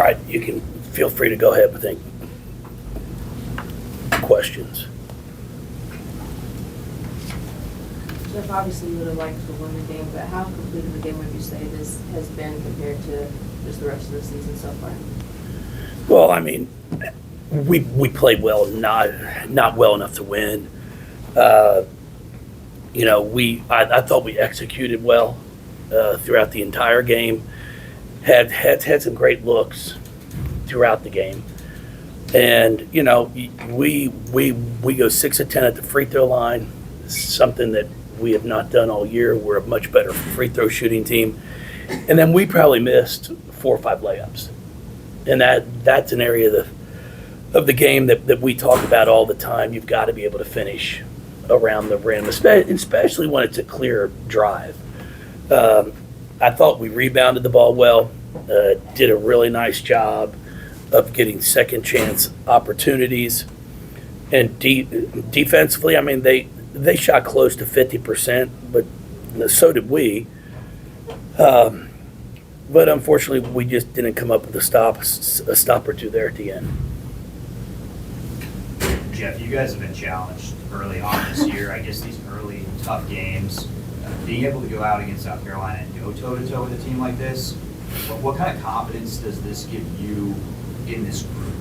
right, you can feel free to go ahead with any questions. Jeff, obviously you would have liked to win the game, but how complete of a game would you say this has been compared to just the rest of the season so far? Well, I mean, we played well, not well enough to win. You know, I thought we executed well throughout the entire game. Had some great looks throughout the game, and you know, we go 6 of 10 at the free throw line, something that we have not done all year. We're a much better free throw shooting team, and then we probably missed 4 or 5 layups, and that's an area of the game that we talk about all the time. You've got to be able to finish around the rim, especially when it's a clear drive. I thought we rebounded the ball well, did a really nice job of getting second chance opportunities. And defensively, I mean, they shot close to 50%, but so did we. But unfortunately, we just didn't come up with a stop or two there at the end. Jeff, you guys have been challenged early on this year. I guess these early tough games, being able to go out against South Carolina and go toe-to-toe with a team like this, what kind of confidence does this give you in this group?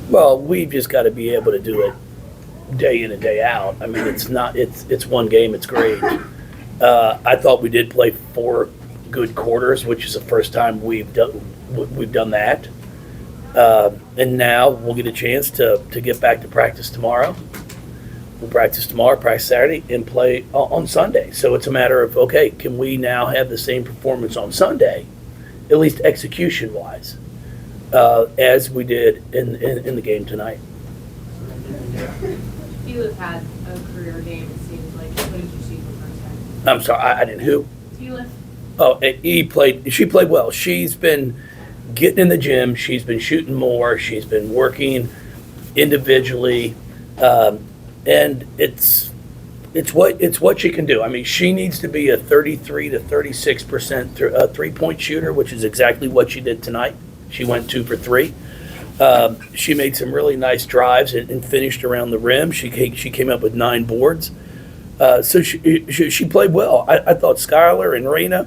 Well, we've just got to be able to do it day in and day out. I mean, it's one game, it's great. I thought we did play 4 good quarters, which is the first time we've done that. And now we'll get a chance to get back to practice tomorrow. We'll practice tomorrow, practice Saturday, and play on Sunday. So it's a matter of, okay, can we now have the same performance on Sunday, at least execution-wise, as we did in the game tonight? Felix had a career game, it seems like. What did you see for the first time? I'm sorry, I didn't who? Felix. Oh, she played well. She's been getting in the gym. She's been shooting more. She's been working individually. And it's what she can do. I mean, she needs to be a 33 to 36% three-point shooter, which is exactly what she did tonight. She went 2 for 3. She made some really nice drives and finished around the rim. She came up with 9 boards. So she played well. I thought Skylar and Raina,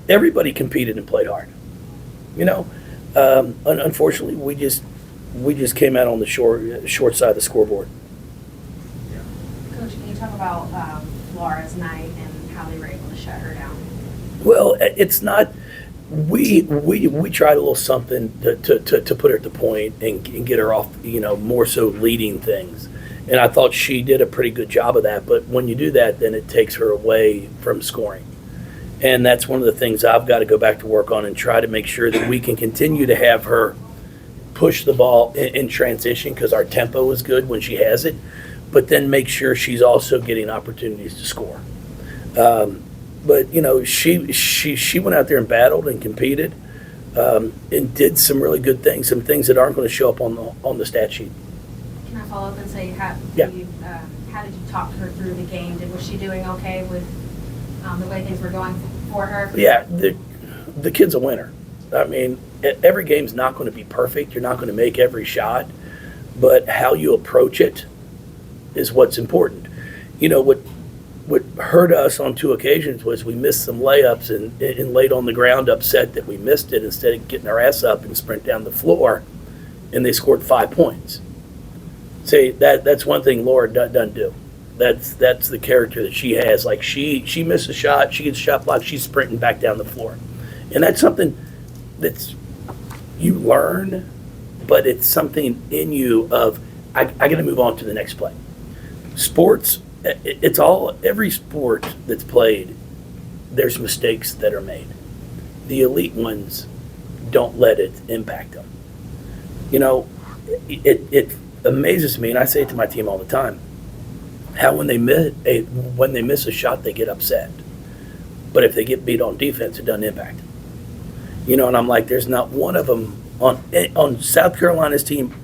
everybody competed and played hard. You know, unfortunately, we just came out on the short side of the scoreboard. Coach, can you talk about Laura's night and how they were able to shut her down? Well, it's not. We tried a little something to put her at the point and get her off. You know, more so leading things, and I thought she did a pretty good job of that. But when you do that, then it takes her away from scoring, and that's one of the things I've got to go back to work on and try to make sure that we can continue to have her push the ball in transition, because our tempo is good when she has it. But then make sure she's also getting opportunities to score. But you know, she went out there and battled and competed, and did some really good things, some things that aren't going to show up on the stat sheet. Can I follow up and say, how did you talk her through the game? Was she doing okay with the way things were going for her? Yeah, the kid's a winner. I mean, every game's not going to be perfect. You're not going to make every shot, but how you approach it is what's important. You know, what hurt us on 2 occasions was we missed some layups and laid on the ground upset that we missed it instead of getting our ass up and sprint down the floor, and they scored 5 points. See, that's one thing Laura doesn't do. That's the character that she has. Like, she misses a shot, she gets a shot blocked, she's sprinting back down the floor. And that's something that's you learn, but it's something in you of, I got to move on to the next play. Sports, every sport that's played, there's mistakes that are made. The elite ones don't let it impact them. You know, it amazes me, and I say it to my team all the time, how when they miss a shot, they get upset. But if they get beat on defense, it doesn't impact them. You know, and I'm like, there's not one of them on South Carolina's team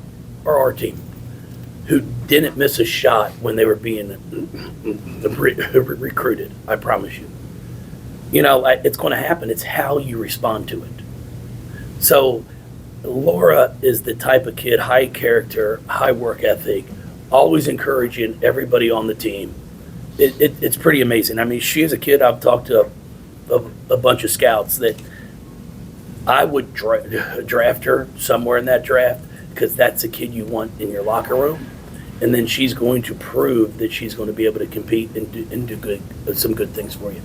or our team who didn't miss a shot when they were being recruited. I promise you. You know, it's going to happen. It's how you respond to it. So Laura is the type of kid, high character, high work ethic, always encouraging everybody on the team. It's pretty amazing. I mean, she is a kid, I've talked to a bunch of scouts that I would draft her somewhere in that draft because that's a kid you want in your locker room. And then she's going to prove that she's going to be able to compete and do some good things for you.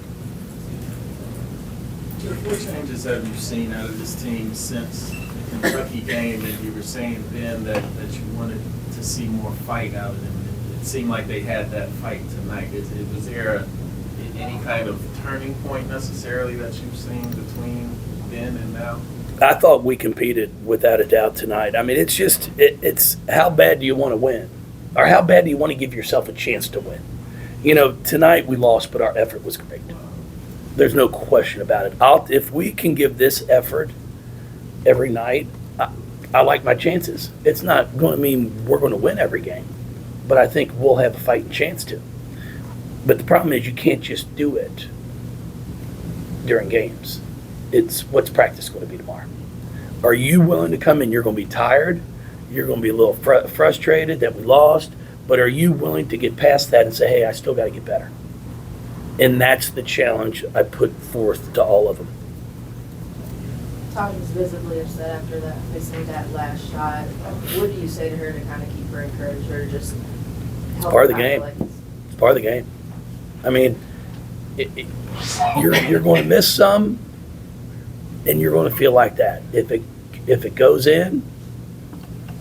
What changes have you seen out of this team since the Kentucky game? And you were saying then that you wanted to see more fight out of them. It seemed like they had that fight tonight. Was there any kind of turning point necessarily that you've seen between then and now? I thought we competed without a doubt tonight. I mean, it's just, it's how bad do you want to win? Or how bad do you want to give yourself a chance to win? You know, tonight we lost, but our effort was great. There's no question about it. If we can give this effort every night, I like my chances. It's not going to mean we're going to win every game, but I think we'll have a fighting chance to. But the problem is you can't just do it during games. It's what's practice going to be tomorrow. Are you willing to come in? You're going to be tired. You're going to be a little frustrated that we lost, but are you willing to get past that and say, hey, I still got to get better? And that's the challenge I put forth to all of them. Todd was visibly upset after that, missing that last shot. What do you say to her to kind of keep her encouraged, or to just help part of the her game. like It's part of the game. I mean, you're going to miss some, and you're going to feel like that. If it goes in,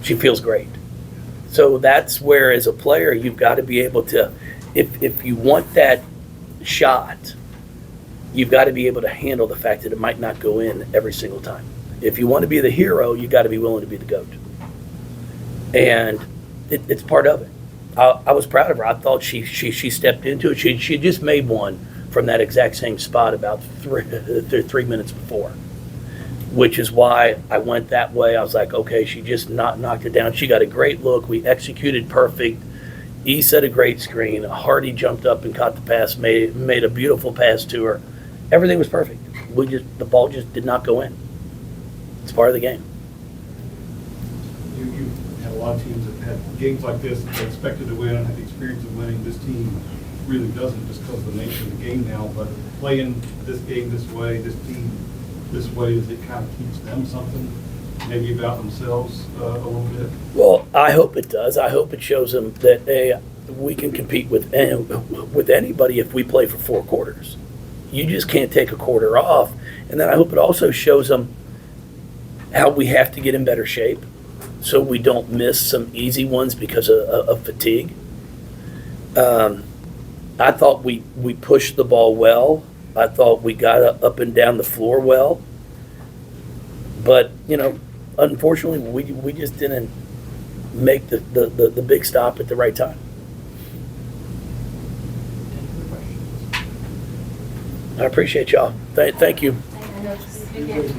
she feels great. So that's where, as a player, you've got to be able to, if you want that shot, you've got to be able to handle the fact that it might not go in every single time. If you want to be the hero, you've got to be willing to be the GOAT. And it's part of it. I was proud of her. I thought she stepped into it. She just made one from that exact same spot about 3 minutes before, which is why I went that way. I was like, okay, she just knocked it down. She got a great look. We executed perfect. E set a great screen. Hardy jumped up and caught the pass, made a beautiful pass to her. Everything was perfect. The ball just did not go in. It's part of the game. You had a lot of teams that had games like this that they expected to win and had the experience of winning. This team really doesn't, just because of the nature of the game now. But playing this game this way, this team this way, does it kind of teach them something maybe about themselves a little bit? Well, I hope it does. I hope it shows them that we can compete with anybody if we play for 4 quarters. You just can't take a quarter off. And then I hope it also shows them how we have to get in better shape so we don't miss some easy ones because of fatigue. I thought we pushed the ball well. I thought we got up and down the floor well. But, unfortunately, we just didn't make the big stop at the right time. I appreciate y'all. Thank you. I know it's a big game.